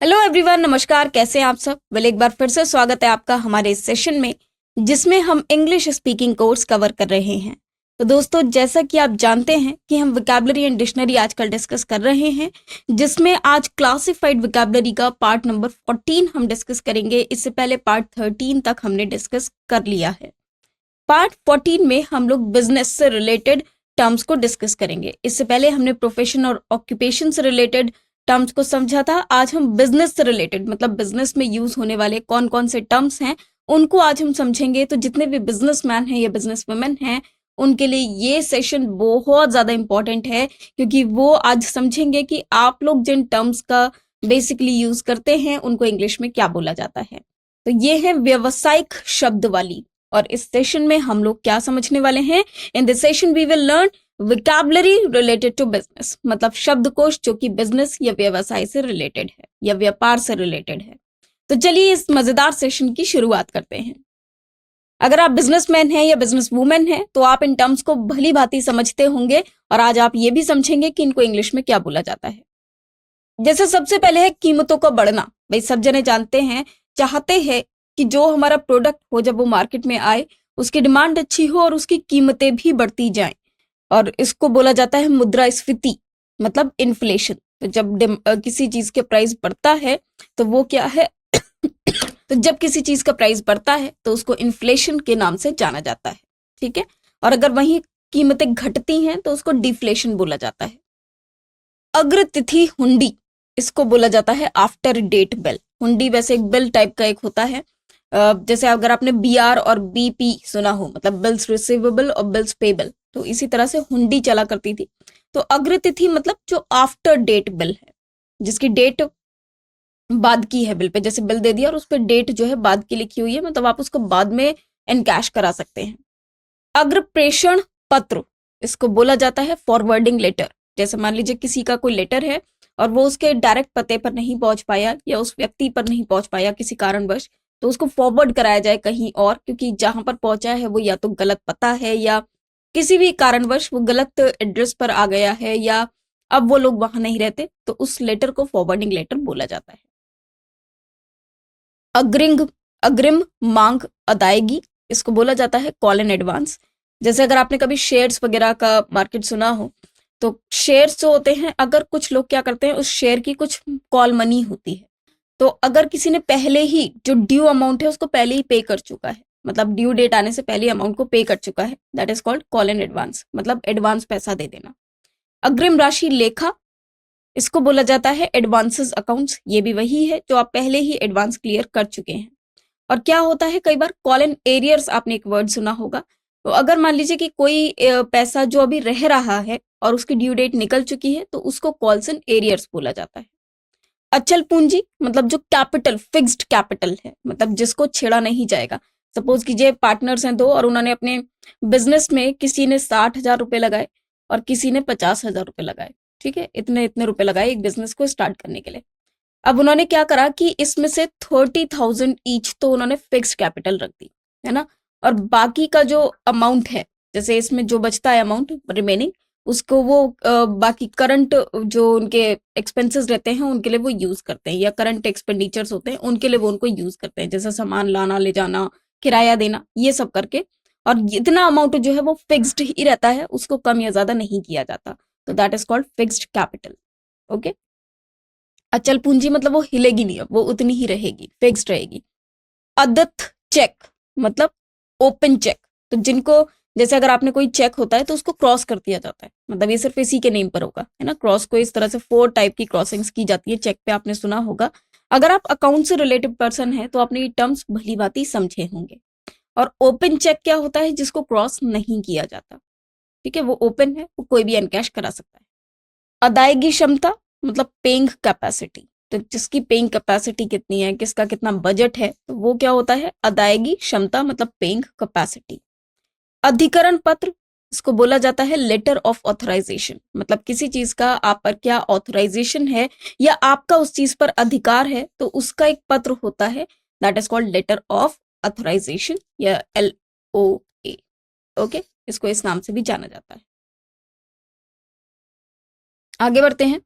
Hello everyone, नमस्कार। कैसे हैं आप सब? एक बार फिर से स्वागत है आपका हमारे इस सेशन में, जिसमें हम इंग्लिश स्पीकिंग कोर्स कवर कर रहे हैं। तो दोस्तों, जैसा कि आप जानते हैं कि हम वोकैबुलरी एंड डिक्शनरी आजकल डिस्कस कर रहे हैं, जिसमें आज क्लासिफाइड वोकैबुलरी का पार्ट नंबर 14 हम डिस्कस करेंगे। इससे पहले पार्ट 13 तक हमने डिस्कस कर लिया है। पार्ट 14 में हम लोग बिजनेस से रिलेटेड टर्म्स को डिस्कस करेंगे। इससे पहले हमने प्रोफेशन और ऑक्यूपेशन से रिलेटेड टर्म्स को समझा था। आज हम बिजनेस से रिलेटेड, मतलब बिजनेस में यूज होने वाले कौन कौन से टर्म्स हैं, उनको आज हम समझेंगे। तो जितने भी बिजनेसमैन हैं या बिजनेस वुमेन हैं, उनके लिए ये सेशन बहुत ज्यादा इंपॉर्टेंट है, क्योंकि वो आज समझेंगे कि आप लोग जिन टर्म्स का बेसिकली यूज करते हैं उनको इंग्लिश में क्या बोला जाता है। तो ये है व्यवसायिक शब्द वाली। और इस सेशन में हम लोग क्या समझने वाले हैं? In this session we will learn vocabulary related to business, मतलब शब्दकोश जो कि बिजनेस या व्यवसाय से रिलेटेड है या व्यापार से रिलेटेड है। तो चलिए इस मजेदार सेशन की शुरुआत करते हैं। अगर आप बिजनेसमैन हैं या बिजनेस वुमेन हैं, तो आप इन टर्म्स को भली भांति समझते होंगे, और आज आप ये भी समझेंगे कि इनको इंग्लिश में क्या बोला जाता है। जैसे सबसे पहले है कीमतों का बढ़ना। भाई सब जने जानते हैं, चाहते हैं कि जो हमारा प्रोडक्ट हो, जब वो मार्केट में आए, उसकी डिमांड अच्छी हो और उसकी कीमतें भी बढ़ती जाएं। और इसको बोला जाता है मुद्रास्फीति, मतलब इन्फ्लेशन। तो जब किसी चीज के प्राइस बढ़ता है तो वो क्या है तो जब किसी चीज का प्राइस बढ़ता है तो उसको इन्फ्लेशन के नाम से जाना जाता है। ठीक है। और अगर वही कीमतें घटती हैं तो उसको डिफ्लेशन बोला जाता है। अग्रतिथि हुंडी, इसको बोला जाता है आफ्टर डेट बिल। हुंडी वैसे एक बिल टाइप का एक होता है। जैसे अगर आपने बीआर और बीपी सुना हो, मतलब बिल्स रिसीवेबल और बिल्स पेबल, तो इसी तरह से हुंडी चला करती थी। तो अग्रतिथि मतलब जो आफ्टर डेट बिल है, जिसकी डेट बाद की है बिल पे। जैसे बिल दे दिया और उस पर डेट जो है बाद की लिखी हुई है, मतलब आप उसको बाद में एनकैश करा सकते हैं। अग्र प्रेषण पत्र, इसको बोला जाता है फॉरवर्डिंग लेटर। जैसे मान लीजिए किसी का कोई लेटर है और वो उसके डायरेक्ट पते पर नहीं पहुंच पाया या उस व्यक्ति पर नहीं पहुंच पाया किसी कारणवश, तो उसको फॉरवर्ड कराया जाए कहीं और, क्योंकि जहां पर पहुंचा है वो या तो गलत पता है या किसी भी कारणवश वो गलत एड्रेस पर आ गया है, या अब वो लोग वहां नहीं रहते, तो उस लेटर को फॉरवर्डिंग लेटर बोला जाता है। अग्रिम अग्रिम मांग अदायगी, इसको बोला जाता है कॉल इन एडवांस। जैसे अगर आपने कभी शेयर्स वगैरह का मार्केट सुना हो, तो शेयर्स जो होते हैं, अगर कुछ लोग क्या करते हैं, उस शेयर की कुछ कॉल मनी होती है। तो अगर किसी ने पहले ही जो ड्यू अमाउंट है उसको पहले ही पे कर चुका है, मतलब ड्यू डेट आने से पहले अमाउंट को पे कर चुका है, that is called call in advance, मतलब एडवांस पैसा दे देना। अग्रिम राशि लेखा, इसको बोला जाता है एडवांसेस अकाउंट्स। ये भी वही है जो आप पहले ही एडवांस क्लियर कर चुके हैं। और क्या होता है, कई बार कॉल इन एरियर्स, आपने एक वर्ड सुना होगा। तो अगर मान लीजिए कि कोई पैसा जो अभी रह रहा है और उसकी ड्यू डेट निकल चुकी है, तो उसको कॉल्स इन एरियर्स बोला जाता है। अचल पूंजी मतलब जो कैपिटल, फिक्स्ड कैपिटल है, मतलब जिसको छेड़ा नहीं जाएगा। सपोज कीजिए पार्टनर्स हैं दो, और उन्होंने अपने बिजनेस में, किसी ने 60,000 रुपए लगाए और किसी ने 50,000 रुपए लगाए। ठीक है, इतने इतने रुपए लगाए एक बिजनेस को स्टार्ट करने के लिए। अब उन्होंने क्या करा कि इसमें से 30,000 ईच तो उन्होंने फिक्स्ड कैपिटल रख दी, है ना। और बाकी का जो अमाउंट है, जैसे इसमें जो बचता है अमाउंट रिमेनिंग, उसको वो बाकी करंट जो उनके एक्सपेंसेस रहते हैं उनके लिए वो यूज करते हैं, या करंट एक्सपेंडिचर्स होते हैं उनके लिए वो उनको यूज करते हैं, जैसे सामान लाना ले जाना, किराया देना, ये सब करके। और इतना अमाउंट जो है वो फिक्स्ड ही रहता है, उसको कम या ज्यादा नहीं किया जाता। तो that is called fixed capital. Okay. अचल पूंजी मतलब वो हिलेगी नहीं, अब वो उतनी ही रहेगी, फिक्स्ड रहेगी। अदत्त चेक मतलब ओपन चेक। तो जिनको, जैसे अगर आपने कोई चेक होता है तो उसको क्रॉस कर दिया जाता है, मतलब ये सिर्फ इसी के नेम पर होगा, है ना। क्रॉस को इस तरह से 4 टाइप की क्रॉसिंग्स की जाती है चेक पे, आपने सुना होगा। अगर आप अकाउंट से रिलेटेड पर्सन है तो आपने ये टर्म्स भली भांति समझे होंगे। और ओपन चेक क्या होता है? जिसको क्रॉस नहीं किया जाता। ठीक है, वो ओपन है, वो कोई भी एनकैश करा सकता है। अदायगी क्षमता मतलब पेइंग कैपेसिटी। तो जिसकी पेइंग कैपेसिटी कितनी है, किसका कितना बजट है, तो वो क्या होता है? अदायगी क्षमता मतलब पेइंग कैपेसिटी। अधिकरण पत्र, इसको बोला जाता है लेटर ऑफ ऑथराइजेशन, मतलब किसी चीज का आप पर क्या ऑथराइजेशन है या आपका उस चीज पर अधिकार है, तो उसका एक पत्र होता है, that is called letter of authorization या LOA। ओके, इसको इस नाम से भी जाना जाता है। आगे बढ़ते हैं।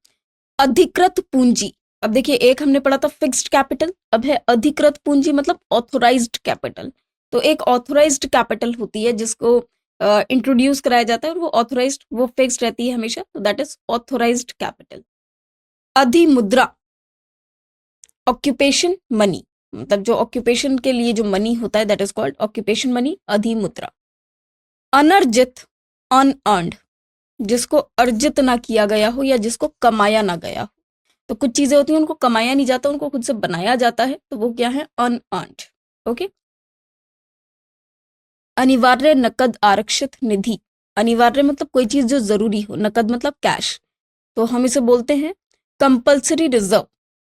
अधिकृत पूंजी अब देखिए, एक हमने पढ़ा था फिक्स्ड कैपिटल, अब है अधिकृत पूंजी मतलब ऑथोराइज्ड कैपिटल। तो एक ऑथोराइज्ड कैपिटल होती है जिसको इंट्रोड्यूस कराया जाता है, और वो ऑथोराइज्ड, वो फिक्स्ड रहती है हमेशा, तो दैट इज ऑथोराइज्ड कैपिटल। अधिमुद्रा, ऑक्यूपेशन मनी, मतलब जो ऑक्यूपेशन के लिए जो मनी होता है that is called occupation money, अधिमुद्रा। अनर्जित, अनअर्न्ड, जिसको अर्जित ना किया गया हो या जिसको कमाया ना गया हो। तो कुछ चीजें होती हैं उनको कमाया नहीं जाता, उनको खुद से बनाया जाता है, तो वो क्या है, अनअर्न्ड। ओके। अनिवार्य नकद आरक्षित निधि, अनिवार्य मतलब कोई चीज जो जरूरी हो, नकद मतलब कैश, तो हम इसे बोलते हैं कंपल्सरी रिजर्व।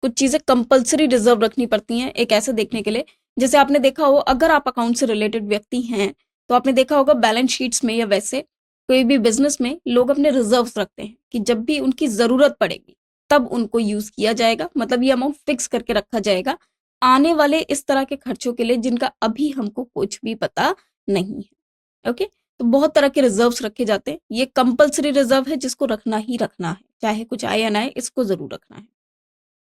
कुछ चीजें कंपल्सरी रिजर्व रखनी पड़ती हैं एक ऐसे देखने के लिए, जैसे आपने देखा हो, अगर आप अकाउंट से रिलेटेड व्यक्ति हैं तो आपने देखा होगा बैलेंस शीट्स में या वैसे कोई भी बिजनेस में लोग अपने रिजर्व्स रखते हैं कि जब भी उनकी जरूरत पड़ेगी तब उनको यूज किया जाएगा, मतलब ये अमाउंट फिक्स करके रखा जाएगा आने वाले इस तरह के खर्चों के लिए जिनका अभी हमको कुछ भी पता नहीं है। ओके। तो बहुत तरह के रिजर्व्स रखे जाते हैं, ये कंपल्सरी रिजर्व है जिसको रखना ही रखना है, चाहे कुछ आए या ना आए, इसको जरूर रखना है।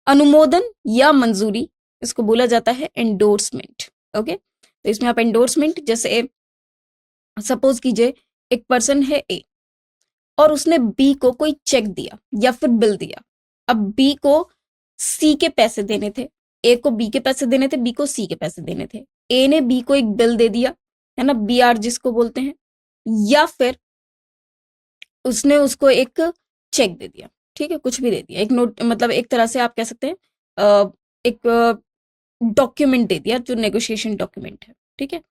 अनुमोदन या मंजूरी, इसको बोला जाता है एंडोर्समेंट। ओके। तो इसमें आप एंडोर्समेंट, जैसे सपोज कीजिए एक पर्सन है ए और उसने बी को कोई चेक दिया या फिर बिल दिया। अब बी को सी के पैसे देने थे, ए को बी के पैसे देने थे, बी को सी के पैसे देने थे। ए ने बी को एक बिल दे दिया, है ना, बी आर जिसको बोलते हैं, या फिर उसने उसको एक चेक दे दिया, ठीक है, कुछ भी दे दिया, एक नोट, मतलब एक तरह से आप कह सकते हैं एक डॉक्यूमेंट दे दिया जो नेगोशिएशन डॉक्यूमेंट है, ठीक है।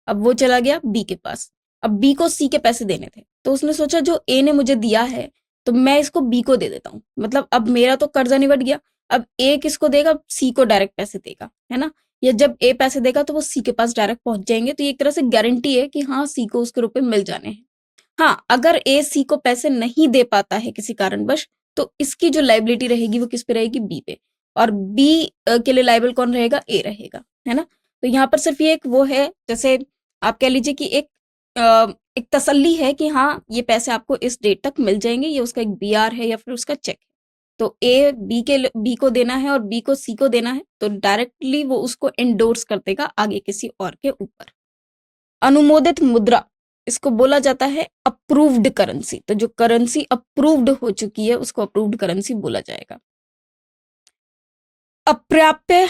अब वो चला गया बी के पास, अब बी को सी के पैसे देने थे, तो उसने सोचा जो ए ने मुझे दिया है तो मैं इसको बी को दे देता हूँ, मतलब अब मेरा तो कर्जा निबट गया। अब ए किसको देगा, सी को डायरेक्ट पैसे देगा, है ना, या जब ए पैसे देगा तो वो सी के पास डायरेक्ट पहुंच जाएंगे, तो ये एक तरह से गारंटी है कि हाँ सी को उसके रुपए मिल जाने हैं। हाँ, अगर ए सी को पैसे नहीं दे पाता है किसी कारणवश, तो इसकी जो लाइबिलिटी रहेगी वो किस पे रहेगी, बी पे, और बी के लिए लाइबल कौन रहेगा, ए रहेगा, है ना। तो यहाँ पर सिर्फ ये एक वो है, जैसे आप कह लीजिए कि एक तसल्ली है कि हाँ ये पैसे आपको इस डेट तक मिल जाएंगे, ये उसका एक बी आर है या फिर उसका चेक है। तो ए बी को देना है और बी को सी को देना है, तो डायरेक्टली वो उसको एंडोर्स कर देगा आगे किसी और के ऊपर। अनुमोदित मुद्रा, इसको बोला जाता है अप्रूव्ड करेंसी, तो जो करेंसी अप्रूव्ड हो चुकी है उसको अप्रूव्ड करेंसी बोला जाएगा। अप्राप्य,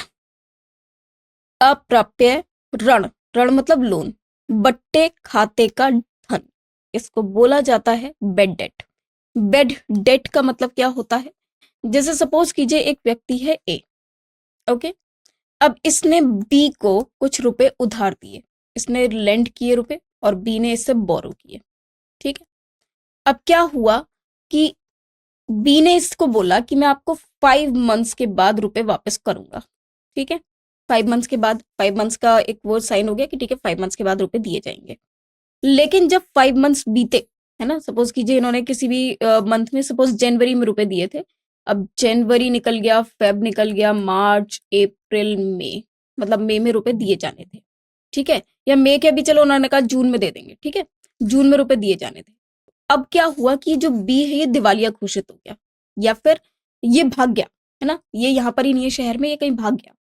अप्राप्य ऋण, ऋण मतलब लोन, बट्टे खाते का धन, इसको बोला जाता है बेड डेट। बेड डेट का मतलब क्या होता है, जैसे सपोज कीजिए एक व्यक्ति है ए, ओके, अब इसने बी को कुछ रुपए उधार दिए, इसने लेंड किए रुपए और बी ने इससे बोरो किए, ठीक है। अब क्या हुआ कि बी ने इसको बोला कि मैं आपको 5 मंथ्स के बाद रुपए वापस करूंगा, ठीक है, 5 मंथ्स के बाद, 5 मंथ्स का एक वो साइन हो गया कि ठीक है 5 मंथ्स के बाद रुपए दिए जाएंगे। लेकिन जब 5 मंथ्स बीते, है ना, सपोज कीजिए इन्होंने किसी भी मंथ में, सपोज जनवरी में रुपए दिए थे, अब जनवरी निकल गया, फेब निकल गया, मार्च, अप्रैल, मई, मतलब मई में रुपए दिए जाने थे, ठीक है, या मई के भी चलो उन्होंने कहा जून में दे देंगे, ठीक है, जून में रुपए दिए जाने थे। अब क्या हुआ कि जो बी है ये दिवालिया घोषित हो गया या फिर ये भाग गया, है ना, ये यहाँ पर ही नहीं है शहर में, ये कहीं भाग गया।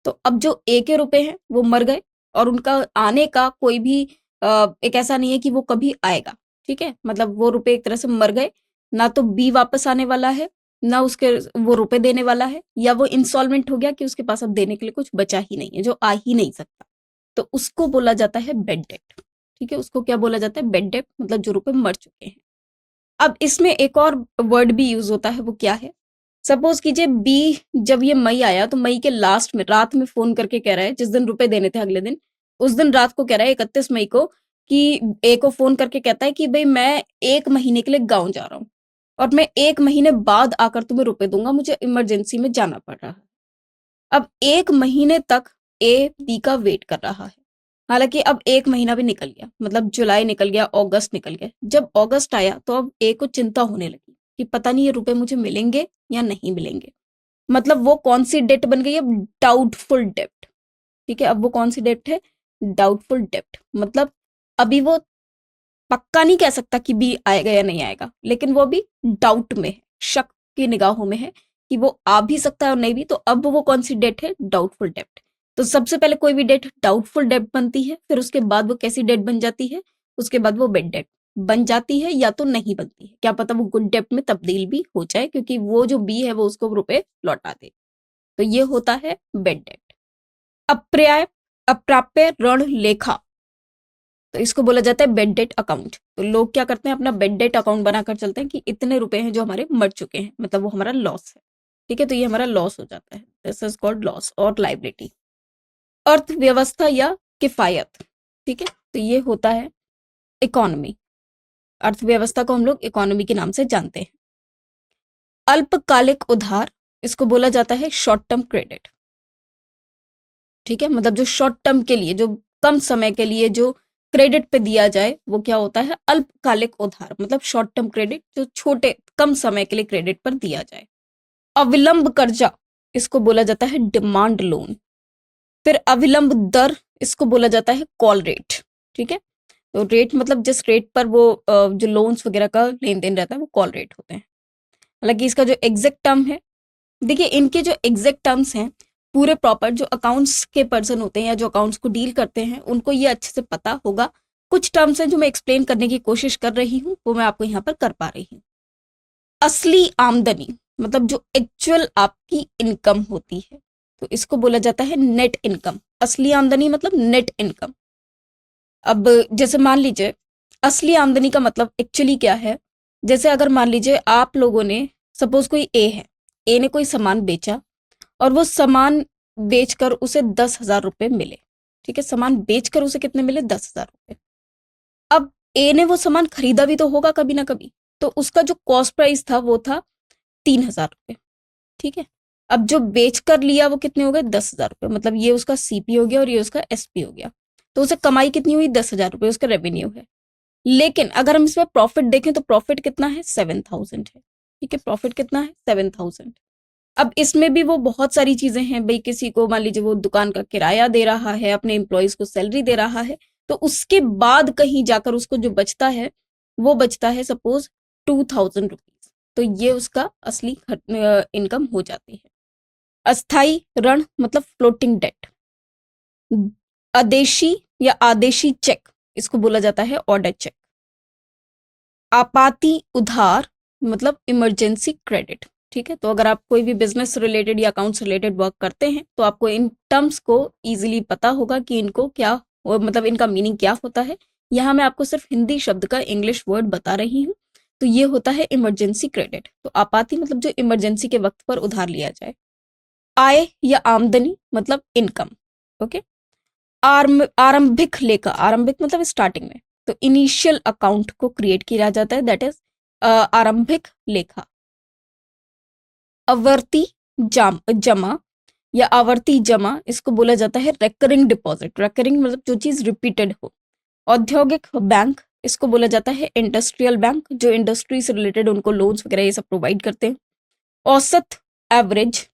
तो अब जो ए के रुपए हैं वो मर गए और उनका आने का कोई भी एक ऐसा नहीं है कि वो कभी आएगा, ठीक है, मतलब वो रुपए एक तरह से मर गए, ना तो बी वापस आने वाला है, ना उसके वो रुपए देने वाला है, या वो इंस्टॉलमेंट हो गया कि उसके पास अब देने के लिए कुछ बचा ही नहीं है, जो आ ही नहीं सकता, तो उसको बोला जाता है बेड डेट, ठीक है, उसको क्या बोला जाता है, बेड डेट, मतलब जो रुपए मर चुके हैं। अब इसमें एक और वर्ड भी यूज होता है, वो क्या है, सपोज कीजिए बी, जब ये मई आया तो मई के लास्ट में रात में फोन करके कह रहा है, जिस दिन रुपए देने थे अगले दिन, उस दिन रात को कह रहा है 31 मई को, कि ए को फोन करके कहता है कि भाई मैं 1 महीने के लिए गाँव जा रहा हूँ और मैं 1 महीने बाद आकर तुम्हें रुपए दूंगा, मुझे इमरजेंसी में जाना पड़ रहा है। अब 1 महीने तक ए बी का वेट कर रहा है, हालांकि अब 1 महीना भी निकल गया, मतलब जुलाई निकल गया, अगस्त निकल गया, जब अगस्त आया तो अब ए को चिंता होने लगी कि पता नहीं ये रुपए मुझे मिलेंगे या नहीं मिलेंगे, मतलब वो कौन सी डेट बन गई है, डाउटफुल डेप्ट, ठीक है, अब वो कौन सी डेप्ट है, डाउटफुल डेप्ट, मतलब अभी वो पक्का नहीं कह सकता कि बी आएगा या नहीं आएगा, लेकिन वो भी डाउट में है, शक की निगाहों में है कि वो आ भी सकता है और नहीं भी, तो अब वो कौन सी डेट है, डाउटफुल डेट। तो सबसे पहले कोई भी डेट डाउटफुल डेट बनती है, फिर उसके बाद वो कैसी डेट बन जाती है, उसके बाद वो बेड डेट बन जाती है या तो नहीं बनती है, क्या पता वो गुड डेट में तब्दील भी हो जाए क्योंकि वो जो बी है वो उसको रुपए लौटा दे। तो ये होता है बेड डेट। अप्राप्य अप्राप्य ऋण लेखा, तो इसको बोला जाता है बेड डेट अकाउंट। तो लोग क्या करते हैं, अपना बेड डेट अकाउंट बनाकर चलते हैं कि इतने रुपए हैं जो हमारे मर चुके हैं, मतलब वो हमारा लॉस है। ठीक है, तो ये हमारा लॉस हो जाता है, दिस इज कॉल्ड लॉस और लाइबिलिटी। अर्थव्यवस्था या किफायत, ठीक है, तो ये होता है इकोनॉमी। अर्थव्यवस्था को हम लोग इकोनॉमी के नाम से जानते हैं। अल्पकालिक उधार, इसको बोला जाता है शॉर्ट टर्म क्रेडिट। ठीक है, मतलब जो शॉर्ट टर्म के लिए, जो कम समय के लिए जो क्रेडिट पे दिया जाए वो क्या होता है, अल्पकालिक उधार, मतलब शॉर्ट टर्म क्रेडिट जो छोटे कम समय के लिए क्रेडिट पर दिया जाए। अविलंब कर्जा, इसको बोला जाता है डिमांड लोन। फिर अविलंब दर, इसको बोला जाता है कॉल रेट। ठीक है, तो रेट मतलब जिस रेट पर वो जो लोन्स वगैरह का लेन देन रहता है वो कॉल रेट होते हैं। हालांकि इसका जो एग्जैक्ट टर्म है, देखिए इनके जो एग्जैक्ट टर्म्स हैं, पूरे प्रॉपर जो अकाउंट्स के पर्सन होते हैं या जो अकाउंट्स को डील करते हैं उनको ये अच्छे से पता होगा। कुछ टर्म्स हैं जो मैं एक्सप्लेन करने की कोशिश कर रही हूँ, वो मैं आपको यहाँ पर कर पा रही हूँ। असली आमदनी, मतलब जो एक्चुअल आपकी इनकम होती है, तो इसको बोला जाता है नेट इनकम। असली आमदनी मतलब नेट इनकम। अब जैसे मान लीजिए असली आमदनी का मतलब एक्चुअली क्या है, जैसे अगर मान लीजिए आप लोगों ने, सपोज कोई ए है, ए ने कोई सामान बेचा और वो सामान बेचकर उसे 10,000 रुपए मिले। ठीक है, सामान बेचकर उसे कितने मिले, 10,000 रुपए। अब ए ने वो सामान खरीदा भी तो होगा कभी ना कभी, तो उसका जो कॉस्ट प्राइस था वो था 3,000 रुपए। ठीक है, अब जो बेच कर लिया वो कितने हो गए, 10,000 रुपए, मतलब ये उसका सीपी हो गया और ये उसका एसपी हो गया। तो उसे कमाई कितनी हुई, 10,000 रुपए उसका रेवेन्यू है। लेकिन अगर हम इसमें प्रॉफिट देखें तो प्रॉफिट कितना है, 7,000 है। ठीक है, प्रॉफिट कितना है, 7,000। अब इसमें भी वो बहुत सारी चीजें हैं भाई, किसी को मान लीजिए वो दुकान का किराया दे रहा है, अपने एम्प्लॉयज को सैलरी दे रहा है, तो उसके बाद कहीं जाकर उसको जो बचता है वो बचता है सपोज 2,000 रुपीज। तो ये उसका असली इनकम हो जाती है। अस्थाई ऋण मतलब फ्लोटिंग डेट। अदेशी या आदेशी चेक, इसको बोला जाता है ऑर्डर चेक। आपाती उधार मतलब इमरजेंसी क्रेडिट। ठीक है, तो अगर आप कोई भी बिजनेस रिलेटेड या अकाउंट्स रिलेटेड वर्क करते हैं तो आपको इन टर्म्स को इजीली पता होगा कि इनको क्या, मतलब इनका मीनिंग क्या होता है। यहाँ मैं आपको सिर्फ हिंदी शब्द का इंग्लिश वर्ड बता रही हूँ। तो ये होता है इमरजेंसी क्रेडिट। तो आपाती मतलब जो इमरजेंसी के वक्त पर उधार लिया जाए। आय या आमदनी मतलब इनकम। ओके, आरंभिक लेखा, आरंभिक मतलब स्टार्टिंग में, तो इनिशियल अकाउंट को क्रिएट किया जाता है, दैट इज आरंभिक लेखा। आवर्ती जमा या आवर्ती जमा, इसको बोला जाता है रेकरिंग डिपॉजिट। रेकरिंग मतलब जो चीज रिपीटेड हो। औद्योगिक बैंक, इसको बोला जाता है इंडस्ट्रियल बैंक, जो इंडस्ट्री से रिलेटेड उनको लोन्स वगैरह ये सब प्रोवाइड करते हैं। औसत एवरेज,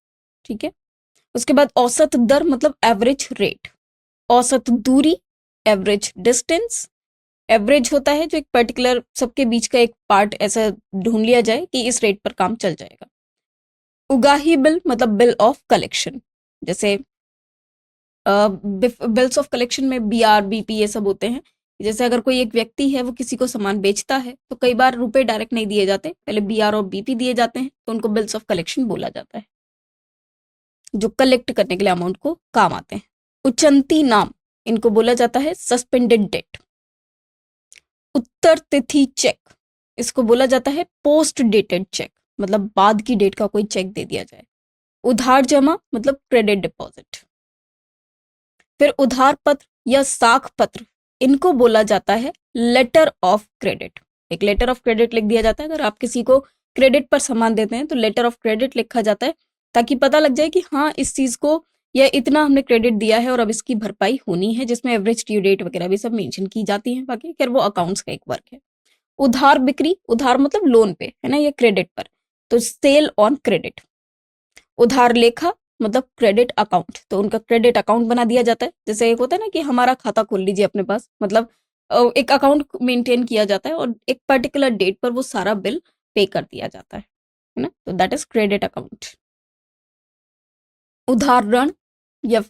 ठीक है, उसके बाद औसत दर मतलब एवरेज रेट। औसत दूरी एवरेज डिस्टेंस। एवरेज होता है जो एक पर्टिकुलर सबके बीच का एक पार्ट ऐसा ढूंढ लिया जाए कि इस रेट पर काम चल जाएगा। उगाही बिल मतलब बिल ऑफ कलेक्शन, जैसे बिल्स ऑफ कलेक्शन में बीआर बीपी ये सब होते हैं। जैसे अगर कोई एक व्यक्ति है वो किसी को सामान बेचता है तो कई बार रुपए डायरेक्ट नहीं दिए जाते, पहले बीआर और बीपी दिए जाते हैं, तो उनको बिल्स ऑफ कलेक्शन बोला जाता है, जो कलेक्ट करने के लिए अमाउंट को काम आते हैं। उचंती नाम, इनको बोला जाता है सस्पेंडेड डेट। उत्तर तिथि चेक, इसको बोला जाता है पोस्ट डेटेड चेक, मतलब बाद की डेट का कोई चेक दे दिया जाए। उधार जमा मतलब क्रेडिट डिपॉजिट। फिर उधार पत्र या साख पत्र, इनको बोला जाता है लेटर ऑफ क्रेडिट। एक लेटर ऑफ क्रेडिट लिख दिया जाता है, अगर आप किसी को क्रेडिट पर सामान देते हैं तो लेटर ऑफ क्रेडिट लिखा जाता है, ताकि पता लग जाए कि हाँ इस चीज को या इतना हमने क्रेडिट दिया है और अब इसकी भरपाई होनी है, जिसमें एवरेज ड्यू डेट वगैरह भी सब मेंशन की जाती है। बाकी खैर वो अकाउंट्स का एक वर्क है। उधार बिक्री, उधार मतलब लोन पे है ना, ये क्रेडिट पर, तो सेल ऑन क्रेडिट। उधार लेखा मतलब क्रेडिट अकाउंट, तो उनका क्रेडिट अकाउंट बना दिया जाता है। जैसे एक होता है ना कि हमारा खाता खोल लीजिए अपने पास, मतलब एक अकाउंट मेंटेन किया जाता है और एक पर्टिकुलर डेट पर वो सारा बिल पे कर दिया जाता है ना, तो दैट इज क्रेडिट अकाउंट। उधार ऋण या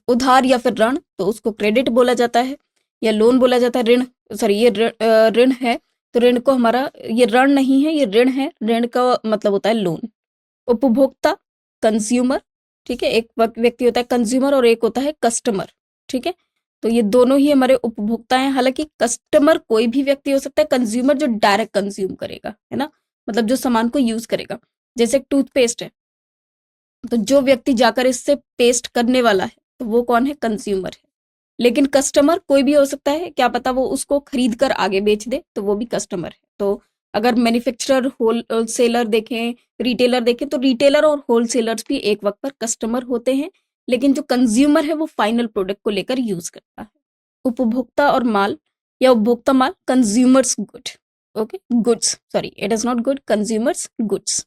फिर ऋण, तो उसको क्रेडिट बोला जाता है या लोन बोला जाता है। ऋण, सॉरी, ये ऋण है, तो ऋण को हमारा, ये ऋण नहीं है, ये ऋण है, ऋण का मतलब होता है लोन। उपभोक्ता, कंज्यूमर, ठीक है, एक व्यक्ति होता है कंज्यूमर और एक होता है कस्टमर, ठीक है। तो ये दोनों ही हमारे उपभोक्ता हैं। हालांकि कस्टमर कोई भी व्यक्ति हो सकता है, कंज्यूमर जो डायरेक्ट कंज्यूम करेगा, है ना, मतलब जो सामान को यूज करेगा। जैसे टूथपेस्ट है, तो जो व्यक्ति जाकर इससे पेस्ट करने वाला है, तो वो कौन है? कंज्यूमर है। लेकिन कस्टमर कोई भी हो सकता है, क्या पता वो उसको खरीद कर आगे बेच दे, तो वो भी कस्टमर है। तो अगर मैन्युफैक्चरर, होलसेलर देखें, रिटेलर देखें, तो रिटेलर और होलसेलर्स भी एक वक्त पर कस्टमर होते हैं, लेकिन जो कंज्यूमर है वो फाइनल प्रोडक्ट को लेकर यूज करता है। उपभोक्ता और माल या उपभोक्ता माल, consumers good, okay, goods, sorry, it is not good, consumers goods.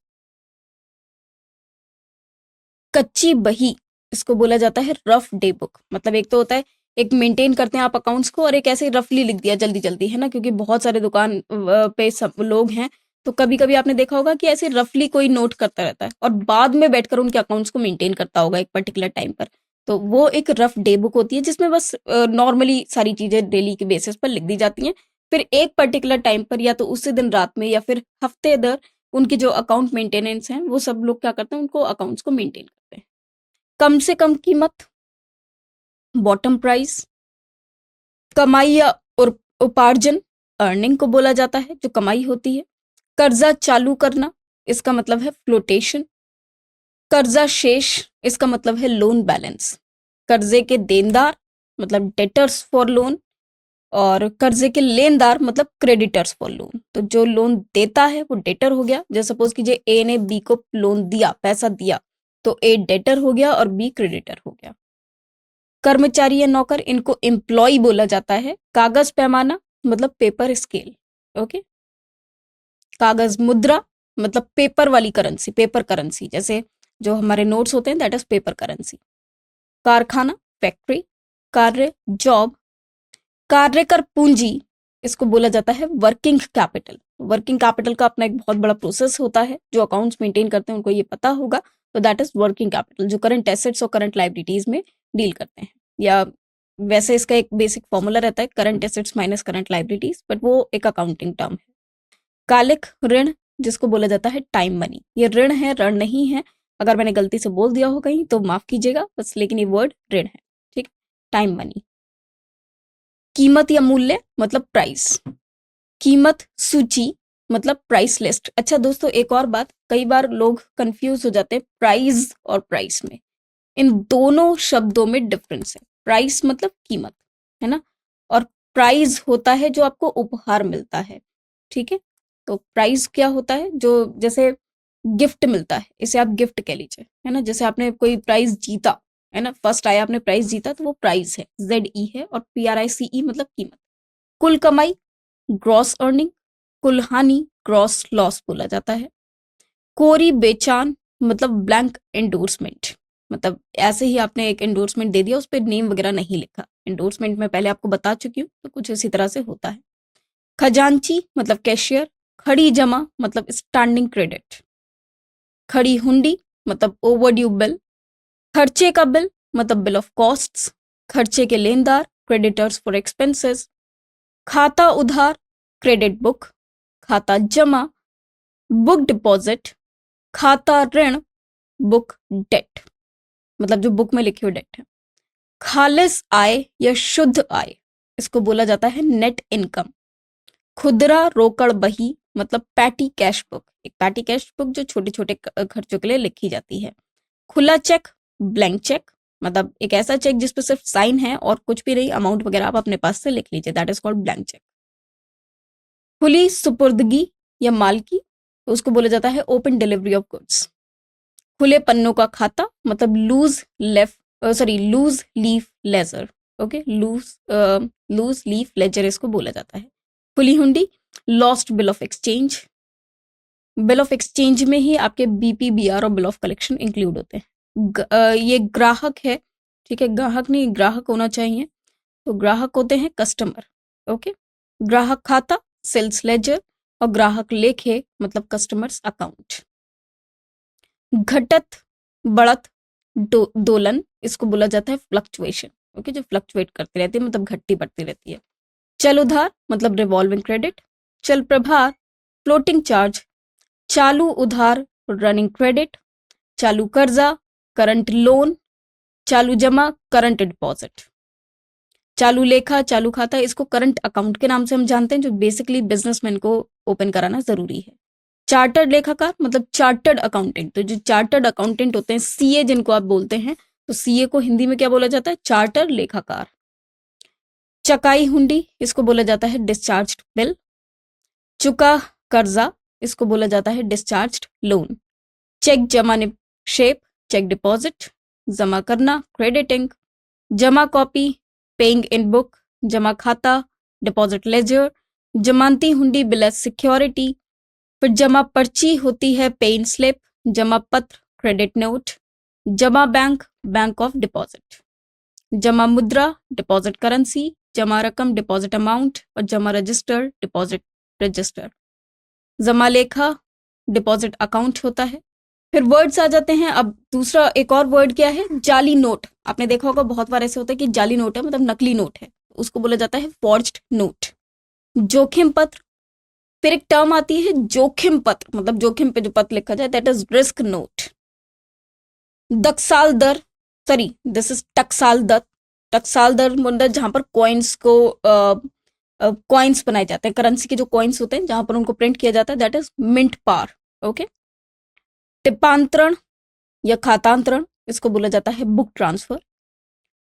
कच्ची बही, इसको बोला जाता है रफ डे बुक। मतलब एक तो होता है, एक मेंटेन करते हैं आप अकाउंट्स को, और एक ऐसे रफली लिख दिया जल्दी जल्दी, है ना, क्योंकि बहुत सारे दुकान पे सब लोग हैं, तो कभी कभी आपने देखा होगा कि ऐसे रफली कोई नोट करता रहता है और बाद में बैठकर उनके अकाउंट्स को मेंटेन करता होगा एक पर्टिकुलर टाइम पर। तो वो एक रफ डे बुक होती है जिसमें बस नॉर्मली सारी चीजें डेली के बेसिस पर लिख दी जाती हैं। फिर एक पर्टिकुलर टाइम पर, या तो उसी दिन रात में या फिर हफ्ते दर, उनके जो अकाउंट मेंटेनेंस हैं वो सब लोग क्या करते हैं, उनको अकाउंट्स को मेंटेन करते हैं। कम से कम कीमत, बॉटम प्राइस, कमाई या उपार्जन, अर्निंग को बोला जाता है, जो कमाई होती है। कर्जा चालू करना, इसका मतलब है फ्लोटेशन। कर्जा शेष, इसका मतलब है लोन बैलेंस। कर्जे के देनदार, मतलब डेटर्स फॉर लोन, और कर्जे के लेनदार मतलब क्रेडिटर्स फॉर लोन। तो जो लोन देता है वो डेटर हो गया। जैसे सपोज कीजिए ए ने बी को लोन दिया, पैसा दिया, तो ए डेटर हो गया और बी क्रेडिटर हो गया। कर्मचारी या नौकर, इनको एम्प्लॉय बोला जाता है। कागज पैमाना मतलब पेपर स्केल, ओके। कागज मुद्रा मतलब पेपर वाली करेंसी, पेपर करेंसी, जैसे जो हमारे नोट्स होते हैं, दैट इज पेपर करेंसी। कारखाना, फैक्ट्री। कार्य, जॉब। कार्यकर पूंजी, इसको बोला जाता है वर्किंग कैपिटल। वर्किंग कैपिटल का अपना एक बहुत बड़ा प्रोसेस होता है, जो अकाउंट्स मेंटेन करते हैं उनको ये पता होगा। तो दैट इज वर्किंग कैपिटल, जो करंट एसेट्स और करंट लाइबिलिटीज में डील करते हैं। या वैसे इसका एक बेसिक फॉर्मूला रहता है, current assets minus current liabilities, but वो एक अकाउंटिंग टर्म है। कालिक ऋण, जिसको बोला जाता है टाइम मनी। ये ऋण है, ऋण नहीं है। अगर मैंने गलती से बोल दिया हो कहीं तो माफ कीजिएगा बस, लेकिन ये वर्ड ऋण है, ठीक, टाइम मनी। कीमत या मूल्य मतलब प्राइस। कीमत सूची मतलब प्राइस लिस्ट। अच्छा दोस्तों, एक और बात, कई बार लोग कंफ्यूज हो जाते हैं प्राइस और प्राइस में। इन दोनों शब्दों में डिफरेंस है। प्राइस मतलब कीमत, है ना, और प्राइज होता है जो आपको उपहार मिलता है, ठीक है। तो प्राइज क्या होता है? जो जैसे गिफ्ट मिलता है, इसे आप गिफ्ट कह लीजिए, है ना। जैसे आपने कोई प्राइज जीता, है ना, फर्स्ट आया आपने प्राइज जीता, तो वो प्राइज है, ZE है, और PRICE मतलब कीमत। कुल कमाई, ग्रॉस अर्निंग। कुल हानि, ग्रॉस लॉस बोला जाता है। कोरी बेचान मतलब ब्लैंक एंडोर्समेंट, मतलब ऐसे ही आपने एक एंडोर्समेंट दे दिया, उस पर नेम वगैरह नहीं लिखा। एंडोर्समेंट में पहले आपको बता चुकी हूँ, तो कुछ इसी तरह से होता है। खजांची मतलब कैशियर। खड़ी जमा मतलब स्टैंडिंग क्रेडिट। खड़ी हुंडी मतलब ओवरड्यू बिल। खर्चे का बिल मतलब बिल ऑफ कॉस्ट्स। खर्चे के लेनदार, क्रेडिटर्स फॉर एक्सपेंसेस। खाता उधार, क्रेडिट बुक। खाता जमा, बुक डिपॉजिट। खाता ऋण, बुक डेट, मतलब जो बुक में लिखी हुई डेट है। खालिस आय या शुद्ध आय, इसको बोला जाता है नेट इनकम। खुदरा रोकड़ बही मतलब पैटी कैश बुक। एक पैटी कैश बुक जो छोटे छोटे खर्चों के लिए लिखी जाती है। खुला चेक, ब्लैंक चेक, मतलब एक ऐसा चेक जिस पर सिर्फ साइन है और कुछ भी नहीं, अमाउंट वगैरह आप अपने पास से लिख लीजिए, that is called blank cheque. खुली सुपुर्दगी या मालकी, तो उसको बोला जाता है ओपन डिलीवरी ऑफ गुड्स। खुले पन्नों का खाता मतलब loose leaf ledger, okay, loose leaf ledger इसको बोला जाता है। खुली हुंडी, lost bill of exchange. Bill of exchange में ही आपके BPBR और बिल ऑफ कलेक्शन इंक्लूड होते हैं। ये ग्राहक है, ठीक है, ग्राहक नहीं, ग्राहक होना चाहिए, तो ग्राहक होते हैं कस्टमर, ओके। ग्राहक खाता, सेल्स लेजर, और ग्राहक लेखे मतलब कस्टमर्स अकाउंट। घटत बढ़त, दोलन, इसको बोला जाता है फ्लक्चुएशन। ओके, जो फ्लक्चुएट करती रहती है मतलब घटती बढ़ती रहती है। चल उधार मतलब रिवॉल्विंग क्रेडिट। चल प्रभार फ्लोटिंग चार्ज। चालू उधार रनिंग क्रेडिट। चालू कर्जा करंट लोन। चालू जमा करंट डिपॉजिट। चालू लेखा चालू खाता, इसको करंट अकाउंट के नाम से हम जानते हैं, जो बेसिकली बिजनेसमैन को ओपन कराना जरूरी है। चार्टर्ड लेखाकार मतलब चार्टर्ड अकाउंटेंट, तो जो चार्टर्ड अकाउंटेंट होते हैं, सीए जिनको आप बोलते हैं, तो सीए को हिंदी में क्या बोला जाता है? चार्टर्ड लेखाकार। चकाई हुंडी, इसको बोला जाता है डिस्चार्ज्ड बिल। चुका कर्जा, इसको बोला जाता है डिस्चार्ज्ड लोन। चेक जमा निक्षेप चेक डिपॉजिट। जमा करना क्रेडिटिंग। जमा कॉपी पेइंग इन बुक। जमा खाता डिपॉजिट लेजर। जमानती हुंडी बिल एज सिक्योरिटी। फिर जमा पर्ची होती है पेइन स्लिप। जमा पत्र क्रेडिट नोट। जमा बैंक बैंक ऑफ डिपॉजिट। जमा मुद्रा डिपॉजिट करेंसी। जमा रकम डिपॉजिट अमाउंट। और जमा रजिस्टर डिपॉजिट रजिस्टर। जमा लेखा डिपॉजिट अकाउंट होता है। फिर वर्ड्स आ जाते हैं। अब दूसरा एक और वर्ड क्या है? जाली नोट। आपने देखा होगा बहुत बार ऐसे होता है कि जाली नोट है मतलब नकली नोट है, उसको बोला जाता है फॉर्ज्ड नोट। जोखिम पत्र, फिर एक टर्म आती है जोखिम पत्र, मतलब जोखिम पे जो पत्र लिखा जाए, दैट इज रिस्क नोट। दक्साल दर, सॉरी दिस इज टकसाल दर। टकसाल दर मतलब जहां पर कॉइन्स को कॉइन्स बनाए जाते हैं, करेंसी के जो कॉइन्स होते हैं जहां पर उनको प्रिंट किया जाता है, that is mint par. Okay. टिपांतरण या खातांतरण, इसको बोला जाता है बुक ट्रांसफर।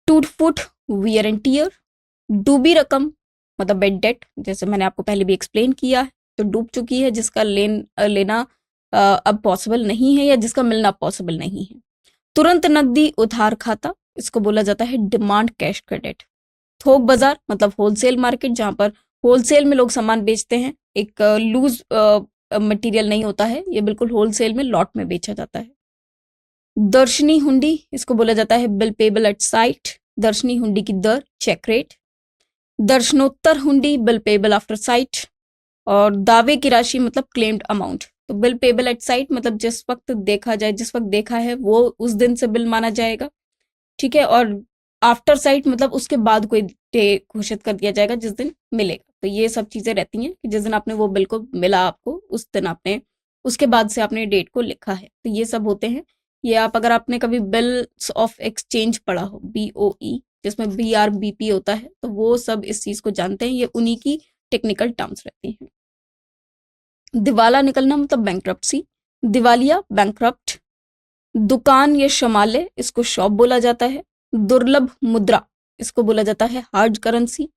टूट फूट वियर एंड टियर। डूबी रकम मतलब बेड डेट, जैसे मैंने आपको पहले भी एक्सप्लेन किया है, तो डूब चुकी है जिसका लेना अब पॉसिबल नहीं है या जिसका मिलना पॉसिबल नहीं है। तुरंत नकदी उधार खाता, इसको बोला जाता है डिमांड कैश क्रेडिट। थोक बाजार मतलब होलसेल मार्केट, जहां पर होलसेल में लोग सामान बेचते हैं, एक लूज मटेरियल नहीं होता है, ये बिल्कुल होलसेल में लॉट में बेचा जाता है। दर्शनी हुंडी, इसको बोला जाता है बिल पेबल एट साइट। दर्शनी हुंडी की दर चेक रेट। दर्शनोत्तर हुंडी बिल पेबल आफ्टर साइट। और दावे की राशि मतलब क्लेम्ड अमाउंट। तो बिल पेबल एट साइट मतलब जिस वक्त देखा जाए, जिस वक्त देखा है वो उस दिन से बिल माना जाएगा, ठीक है। और आफ्टर साइट मतलब उसके बाद कोई डे घोषित कर दिया जाएगा जिस दिन मिलेगा। तो ये सब चीजें रहती हैं कि जिस दिन आपने वो बिल को मिला आपको, उस दिन आपने उसके बाद से आपने डेट को लिखा है। तो ये सब होते हैं। ये आप अगर आपने कभी बिल्स ऑफ एक्सचेंज पढ़ा हो, BOE, जिसमें BRBP होता है, तो वो सब इस चीज को जानते हैं। ये उन्हीं की टेक्निकल टर्म्स रहती हैं। दिवाला निकलना मतलब बैंकरप्सी। दिवालिया बैंकरप्ट। दुकान या शमाले, इसको शॉप बोला जाता है। दुर्लभ मुद्रा, इसको बोला जाता है हार्ड करेंसी।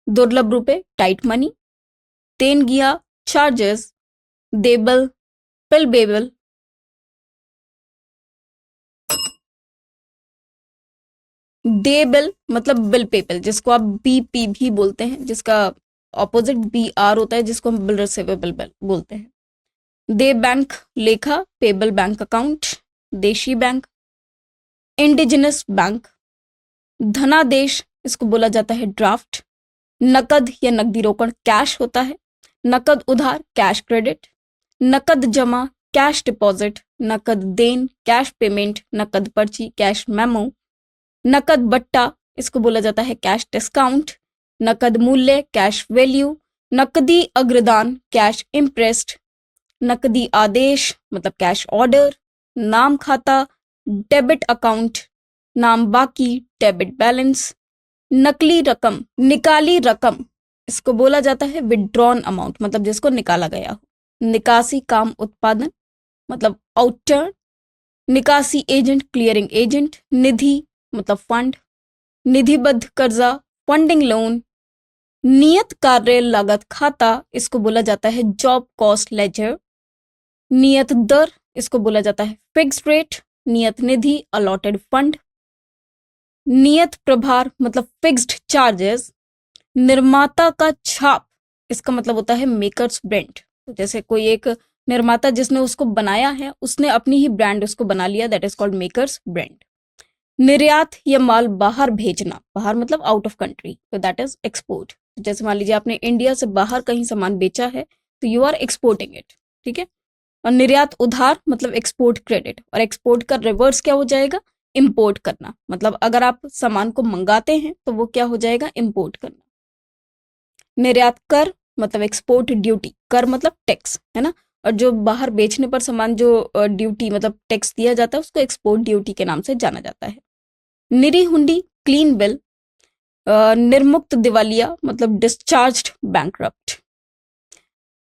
दुर्लभ रुपए टाइट मनी। देनगिया चार्जेस। देबल पिलबेबल। देबल मतलब बिल पेबल, जिसको आप BP भी बोलते हैं, जिसका ऑपोजिट BR होता है, जिसको हम बिल रिसीवेबल बोलते हैं। दे बैंक लेखा पेबल बैंक अकाउंट। देशी बैंक। Indigenous bank. धनादेश, इसको बोला जाता है ड्राफ्ट। नकद या नकदी रोकड़ कैश होता है। नकद उधार कैश क्रेडिट। नकद जमा कैश डिपॉजिट। नकद देन कैश पेमेंट। नकद पर्ची कैश मेमो। नकद बट्टा, इसको बोला जाता है कैश डिस्काउंट। नकद मूल्य कैश वैल्यू। नकदी अग्रदान कैश इम्प्रेस्ड। नकदी आदेश मतलब कैश ऑर्डर। नाम खाता डेबिट अकाउंट। नाम बाकी डेबिट बैलेंस। नकली रकम निकाली रकम, इसको बोला जाता है विड्रॉन अमाउंट, मतलब जिसको निकाला गया हो। निकासी काम उत्पादन मतलब आउटटर्न। निकासी एजेंट क्लियरिंग एजेंट। निधि मतलब फंड। निधिबद्ध कर्जा फंडिंग लोन। नियत कार्य लागत खाता, इसको बोला जाता है जॉब कॉस्ट लेजर। नियत दर, इसको बोला जाता है फिक्स्ड रेट। नियत निधि अलॉटेड फंड। नियत प्रभार मतलब फिक्स्ड चार्जेस। निर्माता का छाप, इसका मतलब होता है मेकर्स ब्रांड। तो जैसे कोई एक निर्माता जिसने उसको बनाया है, उसने अपनी ही ब्रांड उसको बना लिया, that is called makers brand. निर्यात या माल बाहर भेजना, बाहर मतलब आउट ऑफ कंट्री, तो दैट इज एक्सपोर्ट। जैसे मान लीजिए आपने इंडिया से बाहर कहीं सामान बेचा है, तो यू आर एक्सपोर्टिंग इट, ठीक है। और निर्यात उधार मतलब एक्सपोर्ट क्रेडिट, और एक्सपोर्ट का रिवर्स क्या हो जाएगा? इंपोर्ट करना, मतलब अगर आप सामान को मंगाते हैं तो वो क्या हो जाएगा, इंपोर्ट करना। निर्यात कर मतलब एक्सपोर्ट ड्यूटी, कर मतलब टैक्स, है ना, और जो बाहर बेचने पर सामान जो ड्यूटी मतलब टैक्स दिया जाता है उसको एक्सपोर्ट ड्यूटी के नाम से जाना जाता है। निरी हुंडी क्लीन बिल, निर्मुक्त दिवालिया मतलब डिस्चार्ज्ड बैंकरप्ट।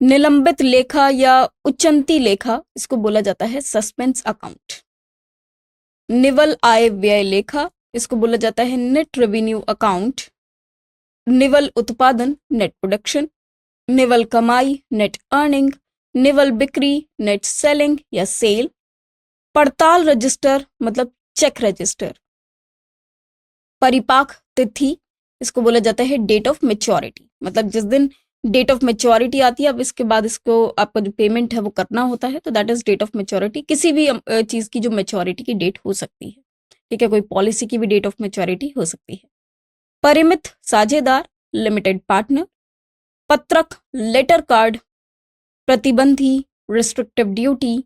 निलंबित लेखा या उच्चंती लेखा, इसको बोला जाता है सस्पेंस अकाउंट। निवल आय व्यय लेखा, इसको बोला जाता है नेट रेवेन्यू अकाउंट। निवल उत्पादन नेट प्रोडक्शन, निवल कमाई नेट अर्निंग, निवल बिक्री नेट सेलिंग या सेल। पड़ताल रजिस्टर मतलब चेक रजिस्टर। परिपाक तिथि, इसको बोला जाता है डेट ऑफ मेच्योरिटी, मतलब जिस दिन डेट ऑफ मेच्योरिटी आती है, अब इसके बाद इसको आपका जो पेमेंट है वो करना होता है, तो that is date of maturity. किसी भी चीज की जो मेच्योरिटी की डेट हो सकती है, ठीक है, कोई पॉलिसी की भी डेट ऑफ मेच्योरिटी हो सकती है। परिमित साझेदार लिमिटेड पार्टनर। पत्रक लेटर कार्ड, प्रतिबंधी रिस्ट्रिक्टिव ड्यूटी।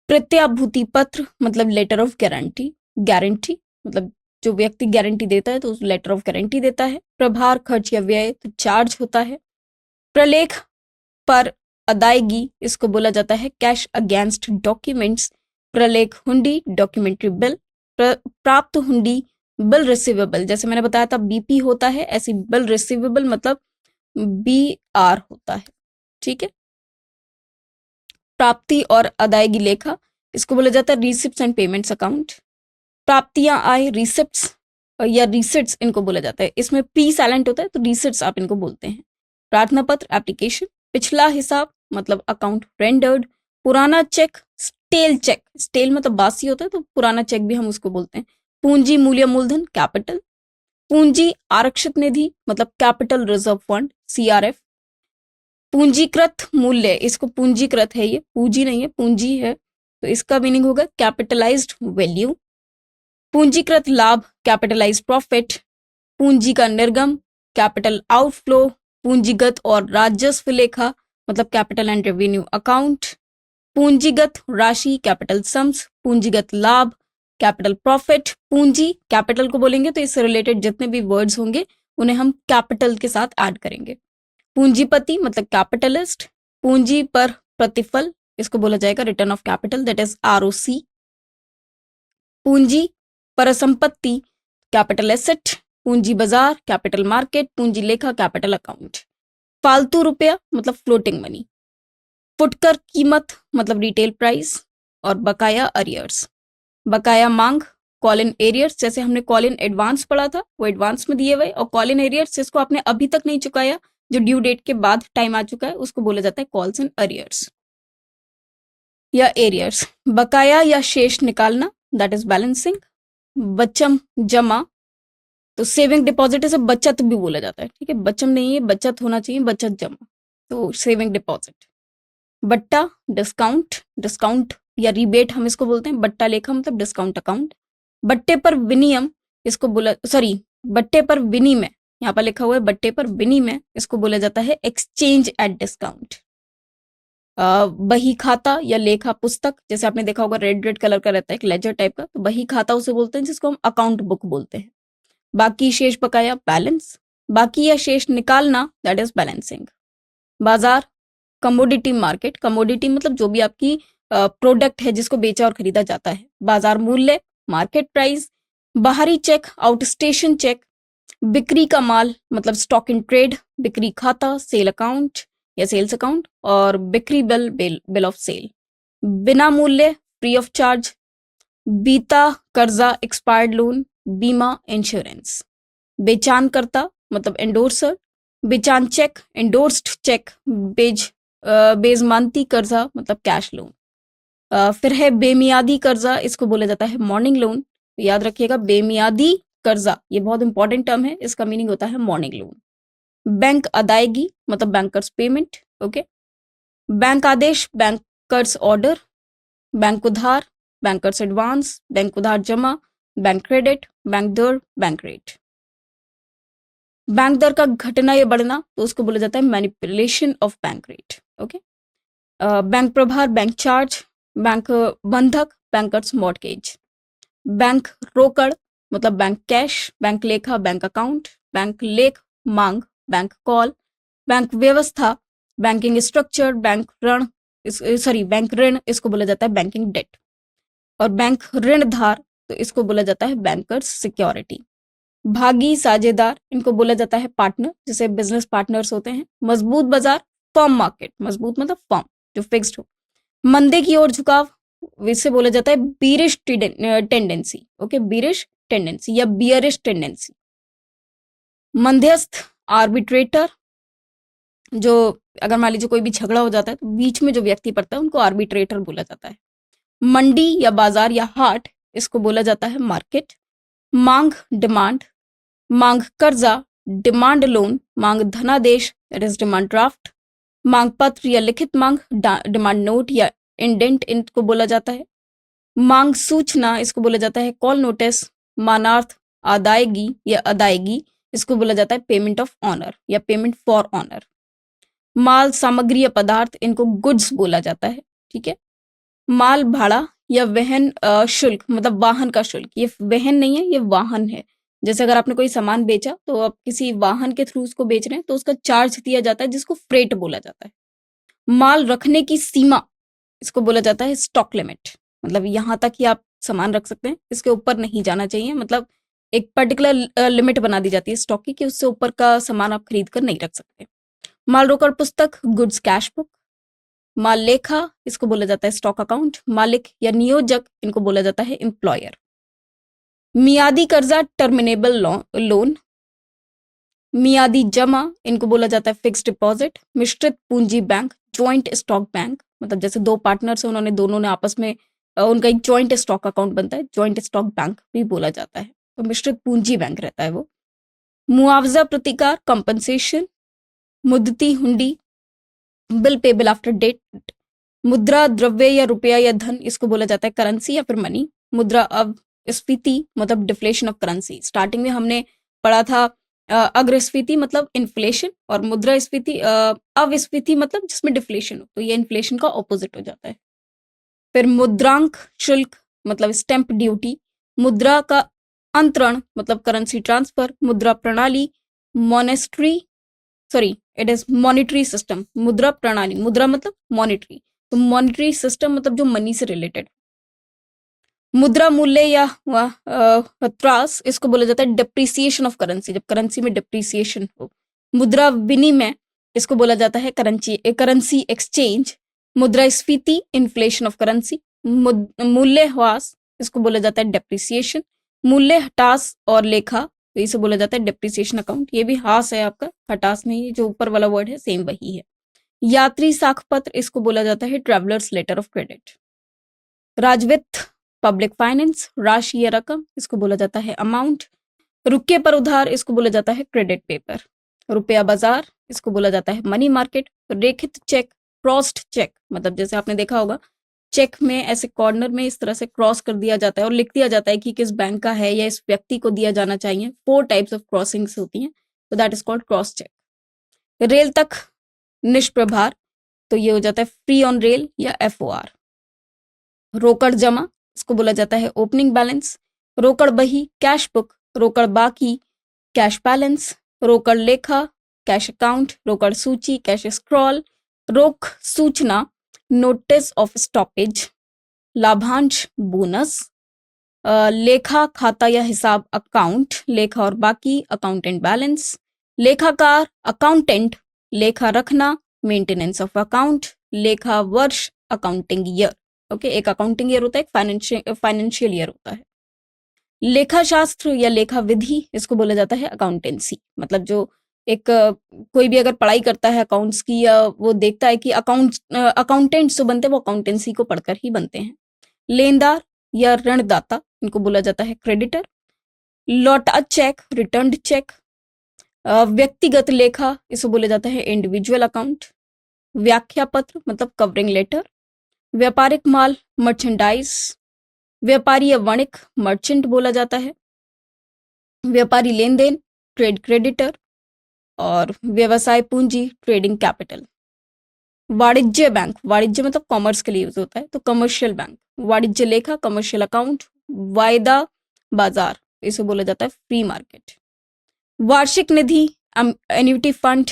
प्रत्याभूति पत्र मतलब लेटर ऑफ गारंटी, गारंटी मतलब जो व्यक्ति गारंटी देता है तो उस लेटर ऑफ गारंटी देता है। प्रभार खर्च या व्यय तो चार्ज होता है। प्रलेख पर अदायगी, इसको बोला जाता है कैश अगेंस्ट डॉक्यूमेंट्स। प्रलेख हुंडी डॉक्यूमेंट्री बिल। प्राप्त हुंडी बिल रिसीवेबल, जैसे मैंने बताया था बीपी होता है, ऐसी बिल रिसीवेबल मतलब बीआर होता है, ठीक है। प्राप्ति और अदायगी लेखा, इसको बोला जाता है रिसिप्ट्स एंड पेमेंट्स अकाउंट। प्राप्तियां आए रिसिप्ट्स या रिसिट्स इनको बोला जाता है, इसमें पी साइलेंट होता है तो रिसिट्स आप इनको बोलते हैं। प्रार्थना पत्र एप्लीकेशन। पिछला हिसाब मतलब अकाउंट रेंडर्ड। पुराना चेक स्टेल चेक, स्टेल मतलब बासी होता है तो पुराना चेक भी हम उसको बोलते हैं। पूंजी मूल्य मूलधन कैपिटल। पूंजी आरक्षित निधि मतलब कैपिटल रिजर्व फंड सीआरएफ। पूंजीकृत मूल्य, इसको पूंजीकृत है, ये पूंजी नहीं है, पूंजी है, तो इसका मीनिंग होगा कैपिटलाइज्ड वैल्यू। पूंजीकृत लाभ कैपिटलाइज्ड प्रॉफिट। पूंजी का निर्गम कैपिटल आउटफ्लो। पूंजीगत और राजस्व लेखा मतलब कैपिटल एंड रेवेन्यू अकाउंट। पूंजीगत राशि कैपिटल सम्स। पूंजीगत लाभ कैपिटल प्रॉफिट। पूंजी कैपिटल को बोलेंगे तो इससे रिलेटेड जितने भी वर्ड्स होंगे उन्हें हम कैपिटल के साथ ऐड करेंगे। पूंजीपति मतलब कैपिटलिस्ट। पूंजी पर प्रतिफल, इसको बोला जाएगा return of capital, that is ROC. पूंजी परिसंपत्ति कैपिटल एसेट। पूंजी बाजार कैपिटल मार्केट। पूंजी लेखा कैपिटल अकाउंट। फालतू रुपया मतलब फ्लोटिंग मनी। फुटकर कीमत मतलब रिटेल प्राइस। और बकाया अरियर्स, बकाया मांग कॉल इन एरियर्स, जैसे हमने कॉल इन एडवांस पढ़ा था वो एडवांस में दिए हुए, और कॉल इन एरियर्स जिसको आपने अभी तक नहीं चुकाया, जो ड्यू डेट के बाद टाइम आ चुका है, उसको बोला जाता है कॉल्स इन अरियर्स या एरियर्स। बकाया या शेष निकालना दैट इज बैलेंसिंग। बचम जमा, तो सेविंग डिपॉजिट इसे बचत भी बोला जाता है, ठीक है, बचम नहीं है, बचत होना चाहिए, बचत जमा, तो सेविंग डिपॉजिट। बट्टा डिस्काउंट, डिस्काउंट या रिबेट हम इसको बोलते हैं। बट्टा लेखा मतलब डिस्काउंट अकाउंट। बट्टे पर विनियम, इसको बोला बट्टे पर विनिमय, यहाँ पर लिखा हुआ है बट्टे पर विनिमय, इसको बोला जाता है एक्सचेंज एट डिस्काउंट। बही खाता या लेखा पुस्तक, जैसे आपने देखा होगा रेड रेड कलर का रहता है एक लेजर टाइप का, तो बही खाता उसे बोलते हैं, जिसको हम अकाउंट बुक बोलते हैं। बाकी शेष बकाया बैलेंस। बाकी या शेष निकालना दैट इज बैलेंसिंग। बाजार कमोडिटी मार्केट, कमोडिटी मतलब जो भी आपकी प्रोडक्ट है जिसको बेचा और खरीदा जाता है। बाजार मूल्य मार्केट प्राइस। बाहरी चेक आउटस्टेशन चेक। बिक्री का माल मतलब स्टॉक इन ट्रेड। बिक्री खाता सेल अकाउंट या सेल्स अकाउंट। और बिक्री बिल बिल ऑफ सेल। बिना मूल्य फ्री ऑफ चार्ज। बीता कर्जा एक्सपायर्ड लोन। बीमा इंश्योरेंस। बेचान करता मतलब एंडोर्सर। बेचान चेक एंडोर्स्ड चेक। बेजमानती कर्जा मतलब कैश लोन। फिर है बेमियादी कर्जा, इसको बोला जाता है मॉर्निंग लोन, याद रखिएगा बेमियादी कर्जा ये बहुत इंपॉर्टेंट टर्म है, इसका मीनिंग होता है मॉर्निंग लोन। बैंक अदायगी मतलब बैंकर्स पेमेंट, ओके। बैंक आदेश बैंकर्स ऑर्डर। बैंक उधार बैंकर्स एडवांस। बैंक उधार जमा बैंक क्रेडिट। बैंक दर बैंक रेट। बैंक दर का घटना या बढ़ना तो उसको बोला जाता है manipulation of bank rate, okay. Bank प्रभार बैंक चार्ज। बैंक बंधक बैंकर्स मॉर्टगेज। बैंक रोकड़ मतलब बैंक कैश, बैंक लेखा बैंक अकाउंट, बैंक लेख मांग बैंक कॉल, बैंक व्यवस्था बैंकिंग स्ट्रक्चर, बैंक ऋण बैंक ऋण इसको बोला जाता है बैंकिंग डेट, और बैंक ऋणधार तो इसको बोला जाता है बैंकर्स सिक्योरिटी। भागी साझेदार इनको बोला जाता है पार्टनर, जैसे बिजनेस पार्टनर्स होते हैं। मजबूत बाजार फर्म मार्केट, मजबूत मतलब फर्म जो फिक्स्ड हो। मंदे की ओर झुकाव इसे बोला जाता है bearish tendency, okay, bearish tendency या बियरिश टेंडेंसी। मध्यस्थ आर्बिट्रेटर, जो अगर मान लीजिए कोई भी झगड़ा हो जाता है तो बीच में जो व्यक्ति पड़ता है उनको आर्बिट्रेटर बोला जाता है। मंडी या बाजार या हाट इसको बोला जाता है मार्केट। मांग डिमांड, मांग कर्जा डिमांड लोन, मांग धनादेश दैट इज डिमांड ड्राफ्ट, मांग पत्र या लिखित मांग डिमांड नोट या इंडेंट इनको बोला जाता है। मांग सूचना इसको बोला जाता है कॉल नोटिस। मानार्थ अदायगी या अदायगी इसको बोला जाता है पेमेंट ऑफ ऑनर या पेमेंट फॉर ऑनर। माल सामग्री या पदार्थ इनको गुड्स बोला जाता है, ठीक है। माल भाड़ा या वहन शुल्क मतलब वाहन का शुल्क, ये वहन नहीं है ये वाहन है। जैसे अगर आपने कोई सामान बेचा तो आप किसी वाहन के थ्रू उसको बेच रहे हैं तो उसका चार्ज दिया जाता है जिसको फ्रेट बोला जाता है। माल रखने की सीमा इसको बोला जाता है स्टॉक लिमिट, मतलब यहाँ तक ही आप सामान रख सकते हैं, इसके ऊपर नहीं जाना चाहिए। मतलब एक पर्टिकुलर लिमिट बना दी जाती है स्टॉक की कि उससे ऊपर का सामान आप खरीद कर नहीं रख सकते। माल रोकड़ पुस्तक गुड्स कैश बुक। माल लेखा इसको बोला जाता है स्टॉक अकाउंट। मालिक या नियोजक इनको बोला जाता है एम्प्लॉयर। मियादी कर्जा टर्मिनेबल लोन। मियादी जमा इनको बोला जाता है फिक्स्ड डिपॉजिट। मिश्रित पूंजी बैंक ज्वाइंट स्टॉक बैंक, मतलब जैसे दो पार्टनर्स हैं उन्होंने दोनों ने आपस में उनका एक ज्वाइंट स्टॉक अकाउंट बनता है, ज्वाइंट स्टॉक बैंक भी बोला जाता है, तो मिश्रित पूंजी बैंक रहता है वो। मुआवजा प्रतिकार कंपनसेशन। मुद्दती हुंडी बिल पेबल आफ्टर डेट। मुद्रा द्रव्य या रुपया या धन इसको बोला जाता है करेंसी या फिर मनी। मुद्रा अपस्फीति मतलब डिफ्लेशन ऑफ करेंसी, स्टार्टिंग में हमने पढ़ा था अग्रस्फीति मतलब इन्फ्लेशन, और मुद्रा स्फीति अविस्फीति मतलब जिसमें डिफ्लेशन हो, तो ये इन्फ्लेशन का ऑपोजिट हो जाता है। फिर मुद्रांक शुल्क मतलब स्टैंप ड्यूटी। मुद्रा का अंतरण मतलब करेंसी ट्रांसफर। मुद्रा प्रणाली इट इज मॉनिटरी सिस्टम। मुद्रा प्रणाली, मुद्रा मतलब मॉनिटरी, तो मॉनिटरी सिस्टम मतलब जो मनी से रिलेटेड। मुद्रा मूल्य या त्रास इसको बोला जाता है डिप्रिसिएशन ऑफ करेंसी, जब करेंसी में डिप्रिसिएशन हो। मुद्रा विनिमय इसको बोला जाता है करेंसी एक्सचेंज। मुद्रा स्फीति इन्फ्लेशन ऑफ करेंसी। मूल्य ह्रास इसको बोला जाता है डिप्रिसिएशन। मूल्य हटास और लेखा तो इसे बोला जाता है डिप्रिसिएशन अकाउंट, ये भी हास है आपका, हटास नहीं, जो ऊपर वाला वर्ड है सेम वही है। यात्री साख पत्र इसको बोला जाता है ट्रैवलर्स लेटर ऑफ क्रेडिट। राजवित्त पब्लिक फाइनेंस, राशि या रकम इसको बोला जाता है अमाउंट। रुपये पर उधार इसको बोला जाता है क्रेडिट पेपर। रुपया बाजार इसको बोला जाता है मनी मार्केट। रेखित चेक क्रॉस्ड चेक मतलब जैसे आपने देखा होगा चेक में ऐसे कॉर्नर में इस तरह से क्रॉस कर दिया जाता है और लिख दिया जाता है कि किस बैंक का है या इस व्यक्ति को दिया जाना चाहिए। 4 टाइप्स ऑफ क्रॉसिंग्स होती हैं, तो that is called cross cheque. Rail तक निष्प्रभार तो ये हो जाता है फ्री ऑन रेल या FOR। रोकड़ जमा इसको बोला जाता है ओपनिंग बैलेंस। रोकड़ बही कैश बुक। रोकड़ बाकी कैश बैलेंस। रोकड़ लेखा कैश अकाउंट। रोकड़ सूची कैश स्क्रॉल। रोक सूचना नोटिस ऑफ स्टॉपेज। लाभांश बोनस। लेखा खाता या हिसाब अकाउंट, लेखा और बाकी अकाउंट एंड बैलेंस। लेखाकार अकाउंटेंट लेखा रखना मेंटेनेंस ऑफ अकाउंट। लेखा वर्ष अकाउंटिंग ईयर, ओके, एक अकाउंटिंग ईयर होता है, एक फाइनेंशियल ईयर होता है। लेखा शास्त्र या लेखा विधि इसको बोला जाता है अकाउंटेंसी, मतलब जो एक कोई भी अगर पढ़ाई करता है अकाउंट्स की या वो देखता है कि अकाउंटेंट्स जो बनते हैं वो अकाउंटेंसी को पढ़कर ही बनते हैं। लेनदार या ऋणदाता इनको बोला जाता है क्रेडिटर। लौटा चेक रिटर्न्ड चेक। व्यक्तिगत लेखा इसे बोला जाता है इंडिविजुअल अकाउंट। व्याख्या पत्र मतलब कवरिंग लेटर। व्यापारिक माल मर्चेंडाइज। व्यापारी या वणिक मर्चेंट बोला जाता है। व्यापारी लेन देन ट्रेड क्रेडिटर। और व्यवसाय पूंजी ट्रेडिंग कैपिटल। वाणिज्य बैंक, वाणिज्य मतलब कॉमर्स के लिए यूज होता है, तो कमर्शियल बैंक। वाणिज्य लेखा कमर्शियल अकाउंट। वायदा बाजार, इसे बोला जाता है फ्री मार्केट। वार्षिक निधि, एन्युटी फंड।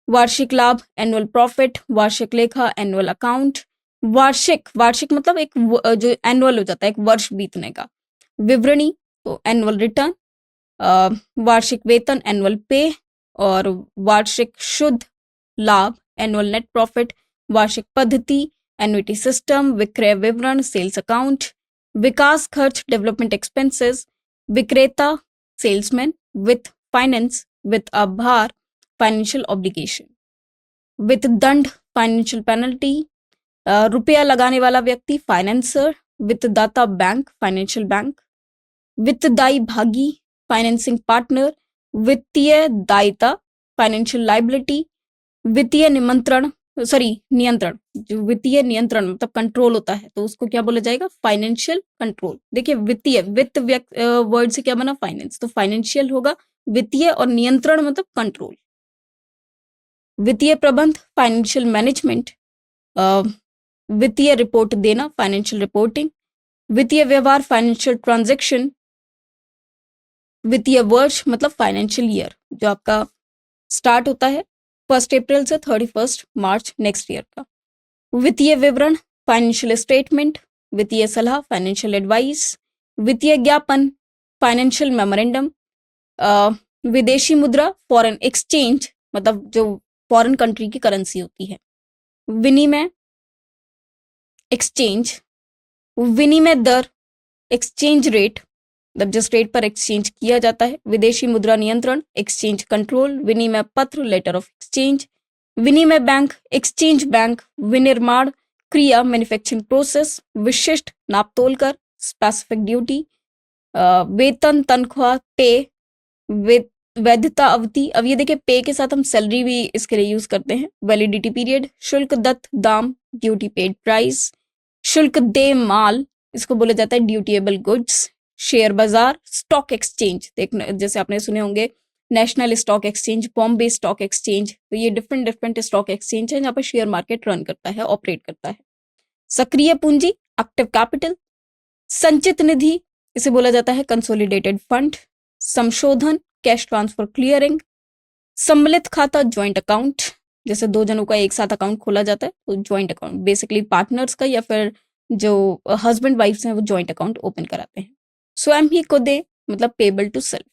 वार्षिक लाभ, एनुअल प्रॉफिट। वार्षिक लेखा, एनुअल अकाउंट। वार्षिक मतलब एक जो एनुअल हो जाता है, एक वर्ष बीतने का। विवरणी, तो एनुअल रिटर्न। वार्षिक वेतन, एनुअल पे। और वार्षिक शुद्ध लाभ, एनुअल नेट प्रॉफिट। वार्षिक पद्धति, एन्युटी सिस्टम। विक्रय विवरण, सेल्स अकाउंट। विकास खर्च, डेवलपमेंट एक्सपेंसेस। विक्रेता, सेल्समैन। वित्त, फाइनेंस। वित्त आभार, फाइनेंशियल ऑब्लिगेशन। वित्त दंड, फाइनेंशियल पेनल्टी। रुपया लगाने वाला व्यक्ति, फाइनेंसर। वित्तदाता, बैंक, फाइनेंशियल बैंक। वित्तदायी भागी, फाइनेंसिंग पार्टनर। वित्तीय दायिता, फाइनेंशियल लाइबिलिटी। वित्तीय नियंत्रण, जो वित्तीय नियंत्रण मतलब कंट्रोल होता है, तो उसको क्या बोला जाएगा? Financial control. देखिए वित्त वर्ड से क्या बना? फाइनेंस, तो फाइनेंशियल होगा वित्तीय, और नियंत्रण मतलब कंट्रोल। वित्तीय प्रबंध, फाइनेंशियल मैनेजमेंट। वित्तीय रिपोर्ट देना, फाइनेंशियल रिपोर्टिंग। वित्तीय व्यवहार, फाइनेंशियल ट्रांजैक्शन। वित्तीय वर्ष मतलब फाइनेंशियल ईयर, जो आपका स्टार्ट होता है 1 अप्रैल से 31 मार्च नेक्स्ट ईयर का। वित्तीय विवरण, फाइनेंशियल स्टेटमेंट। वित्तीय सलाह, फाइनेंशियल एडवाइस। वित्तीय ज्ञापन, फाइनेंशियल मेमोरेंडम। विदेशी मुद्रा, फॉरेन एक्सचेंज, मतलब जो फॉरेन कंट्री की करेंसी होती है। विनिमय, एक्सचेंज। विनिमय दर, एक्सचेंज रेट, मतलब जिस रेट पर एक्सचेंज किया जाता है। विदेशी मुद्रा नियंत्रण, एक्सचेंज कंट्रोल। विनिमय पत्र, लेटर ऑफ एक्सचेंज। विनिमय बैंक, एक्सचेंज बैंक। विनिर्माण क्रिया, मैन्युफैक्चरिंग प्रोसेस। विशिष्ट नापतोल कर, स्पेसिफिक ड्यूटी। वेतन, तनख्वाह, पे। वैधता अवधि, अब ये देखिए पे के साथ हम सैलरी भी इसके लिए यूज करते हैं। Validity period. शुल्क दत्त दाम, ड्यूटी पेड प्राइस। शुल्क दे माल, इसको बोला जाता है ड्यूटीएबल गुड्स। शेयर बाजार, स्टॉक एक्सचेंज, देखना जैसे आपने सुने होंगे national stock exchange, Bombay stock exchange, तो ये डिफरेंट स्टॉक एक्सचेंज है जहाँ पर शेयर मार्केट रन करता है, ऑपरेट करता है। सक्रिय पूंजी, एक्टिव कैपिटल। संचित निधि, इसे बोला जाता है कंसोलिडेटेड फंड। संशोधन, कैश ट्रांसफर क्लियरिंग। सम्मिलित खाता, ज्वाइंट अकाउंट, जैसे दो जनों का एक साथ अकाउंट खोला जाता है तो ज्वाइंट अकाउंट, बेसिकली पार्टनर्स का या फिर जो हस्बैंड वाइफ्स हैं वो ज्वाइंट अकाउंट ओपन कराते हैं। स्वयं ही को दे, मतलब पेबल टू सेल्फ।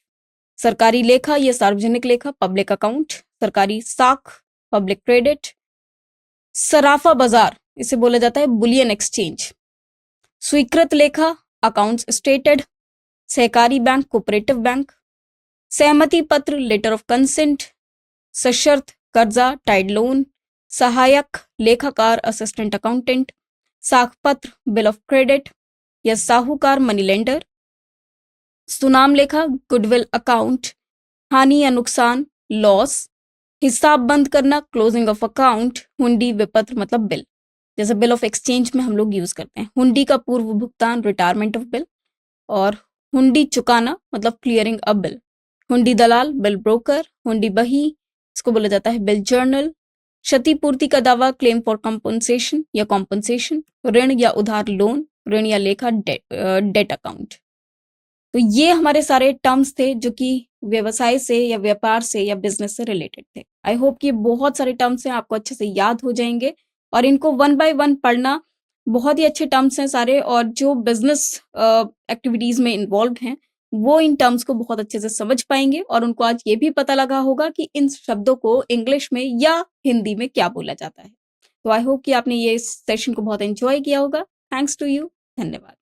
सरकारी लेखा या सार्वजनिक लेखा, पब्लिक अकाउंट। सरकारी साख, पब्लिक क्रेडिट। सराफा बाजार, इसे बोला जाता है बुलियन एक्सचेंज। स्वीकृत लेखा, अकाउंट्स स्टेटेड। सहकारी बैंक, कोऑपरेटिव बैंक। सहमति पत्र, लेटर ऑफ कंसेंट। सशर्त कर्जा, टाइड लोन। सहायक लेखाकार, असिस्टेंट अकाउंटेंट। साख पत्र, बिल ऑफ क्रेडिट या साहूकार, मनी लेंडर। सुनाम लेखा, गुडविल अकाउंट। हानि या नुकसान, लॉस। हिसाब बंद करना, क्लोजिंग ऑफ अकाउंट। हुंडी, विपत्र मतलब बिल, जैसे बिल ऑफ एक्सचेंज में हम लोग यूज करते हैं। हुंडी का पूर्व भुगतान, रिटायरमेंट ऑफ बिल। और हुंडी चुकाना मतलब क्लियरिंग अ बिल। हुंडी दलाल, बिल ब्रोकर। हुंडी बही, इसको बोला जाता है बिल जर्नल। क्षतिपूर्ति का दावा, क्लेम फॉर कॉम्पनसेशन या कॉम्पनसेशन। ऋण या उधार, लोन। ऋण या लेखा, डेट अकाउंट। तो ये हमारे सारे टर्म्स थे जो कि व्यवसाय से या व्यापार से या बिजनेस से रिलेटेड थे। आई होप कि बहुत सारे टर्म्स हैं, आपको अच्छे से याद हो जाएंगे और इनको 1 बाय 1 पढ़ना। बहुत ही अच्छे टर्म्स हैं सारे, और जो बिजनेस एक्टिविटीज में इन्वॉल्व हैं वो इन टर्म्स को बहुत अच्छे से समझ पाएंगे और उनको आज ये भी पता लगा होगा कि इन शब्दों को इंग्लिश में या हिंदी में क्या बोला जाता है। तो आई होप कि आपने ये सेशन को बहुत एंजॉय किया होगा। थैंक्स टू यू, धन्यवाद।